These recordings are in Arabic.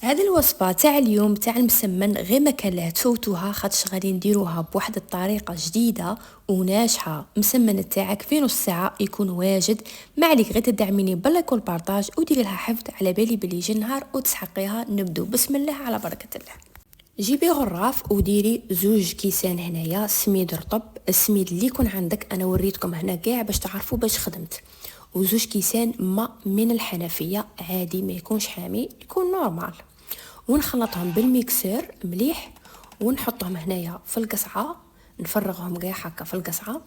هذه الوصفه تاع اليوم تاع المسمن غير ما كان له تفوتوها، خاطش غادي نديروها بواحد الطريقه جديده وناجحه. مسمن تاعك في نص ساعه يكون واجد. ما عليك غير تدعميني باللايك والبارطاج وديري لها حفظ على بالي بلي يجي النهار وتسحقيها. نبدو بسم الله على بركه الله. جيبي غراف وديري زوج كيسان هنايا سميد رطب. السميد اللي يكون عندك انا وريتكم هنا كاع باش تعرفوا باش خدمت. وزوج كيسان ماء من الحنفيه عادي، ما يكونش حامي، يكون نورمال. ونخلطهم بالميكسور مليح ونحطهم هنايا في القصعه، نفرغهم كاع هكا في القصعه.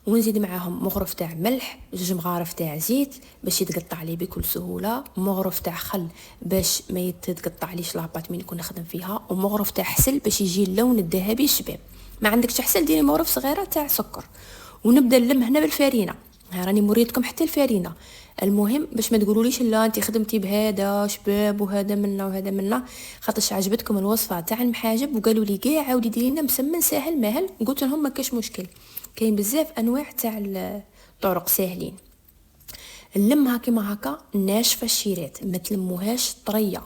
ونزيد معاهم مغرف تاع ملح، جوج مغارف تاع زيت باش يتقطع لي بكل سهوله، مغرف تاع خل باش ما يتقطع ليش لاباط من نكون نخدم فيها، ومغرف تاع حسل باش يجي اللون الذهبي الشباب. ما عندكش حسل ديري مغرف صغيره تاع سكر. ونبدا نلم هنا بالفارينه، راني مريتكم حتى الفارينه. المهم باش ما تقولوليش لا انت خدمتي بهذا شباب وهذا منا وهذا منا، خاطرش عجبتكم الوصفه تاع المحاجب وقالوا لي كاع عاودي ديري لنا مسمن ساهل ماهل. قلت لهم ما كاش مشكل، كاين بزاف انواع تاع الطرق ساهلين. نلمها كيما هكا ناشفه الشيرات، ما تلموهاش طريه،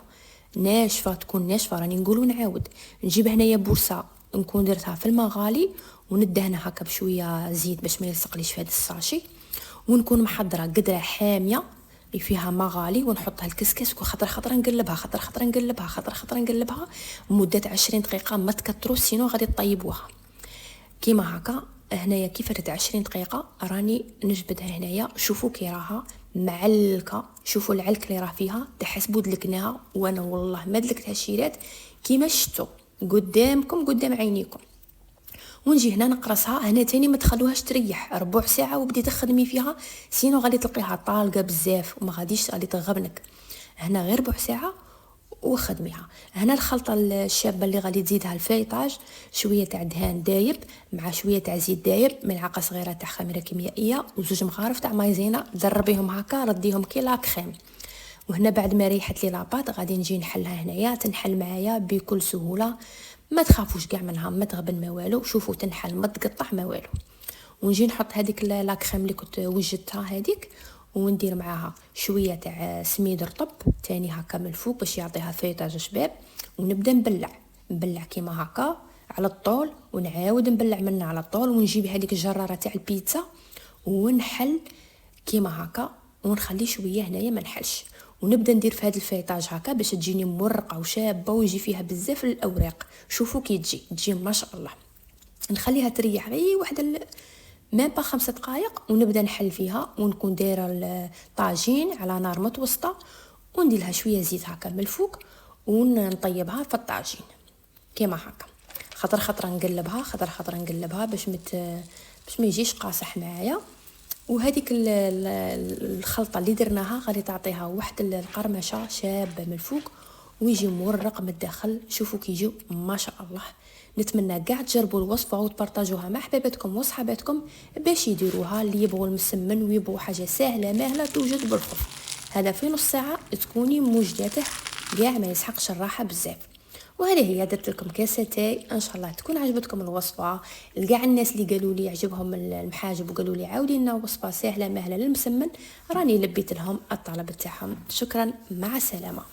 ناشفه تكون ناشفه. راني نقول ونعاود. نجيب هنايا بورصه نكون درتها في الماء غالي وندهنها هكا بشويه زيت باش ما يلصقليش في هذا الساشي. ونكون محضره قدره حاميه اللي فيها ما غالي ونحطها الكسكس وخطره خطره نقلبها، خطره خطره نقلبها، خطره خطره نقلبها مده 20 دقيقه. ما تكتروا سينو غادي تطيبوها كيما هكا. هنايا كيف رت 20 دقيقه راني نجبدها هنايا. شوفوا كي راها معلكه، شوفوا العلك اللي راه فيها، تحسبوا دلكناها. وانا والله ما دلكتها الشيرات كيما شفتوا قدامكم قدام عينيكم. ونجي هنا نقرصها. هنا تاني ما تخلوهاش تريح ربع ساعه وبدي تخدمي فيها، سينو غادي تلقيها طالقه بزاف وما غاديش غادي تغبنك. هنا غير ربع ساعه وخدميها. هنا الخلطه الشابه اللي غادي تزيدها الفيطاج، شويه تاع دهان دايب مع شويه تاع زيت دايب، ملعقه صغيره تاع خميره كيميائيه وزوج مغارف تاع مايزينا. دربيهم هكا رديهم كي لا كريم. وهنا بعد ما ريحت لي لاباط غادي نجي نحلها هنايا. تنحل معايا بكل سهوله، ما تخافوش كاع منها، ما تغبن ما والو. شوفوا تنحل ما تقطع ما والو. ونجي نحط هذيك لا كريم اللي كنت وجدتها هذيك، وندير معاها شويه تاع سميد رطب تاني هكا من الفوق باش يعطيها فيطاج شباب. ونبدا نبلع كيما هكا على الطول، ونعاود نبلع منها على الطول. ونجيب هذيك الجراره تاع البيتزا ونحل كيما هكا، ونخلي شويه هنايا ما نحلش. ونبدا ندير في هذا الفيطاج هكا باش تجيني مرقه وشابه ويجي فيها بزاف الاوراق. شوفوا كي تجي ما شاء الله. نخليها تريح غير واحد ما با 5 دقائق ونبدا نحل فيها. ونكون دايره الطاجين على نار متوسطه وندير لها شويه زيت هكا من الفوق ونطيبها في الطاجين كيما هكا. خطر خطره نقلبها، خطر خطره نقلبها باش ما يجيش قاصح معايا. وهذيك الخلطه اللي درناها غادي تعطيها واحد القرمشه شابه من الفوق ويجي مورق من الداخل. شوفوا كيجيو ما شاء الله. نتمنى كاع تجربوا الوصفه وتبارطاجوها مع حبايباتكم وصحاباتكم باش يديروها اللي يبغوا المسمن ويبغوا حاجه سهله ماهله توجد بالخف. هذا في نص ساعه تكوني موجدته كاع ما يسحقش الراحه بزاف. وهذه هي درت لكم كاساتي، ان شاء الله تكون عجبتكم الوصفه. لكاع الناس اللي قالوا لي عجبهم المحاجب وقالوا لي عاودي لنا وصفه سهله ماهله للمسمن، راني لبيت لهم الطلب تاعهم. شكرا، مع السلامه.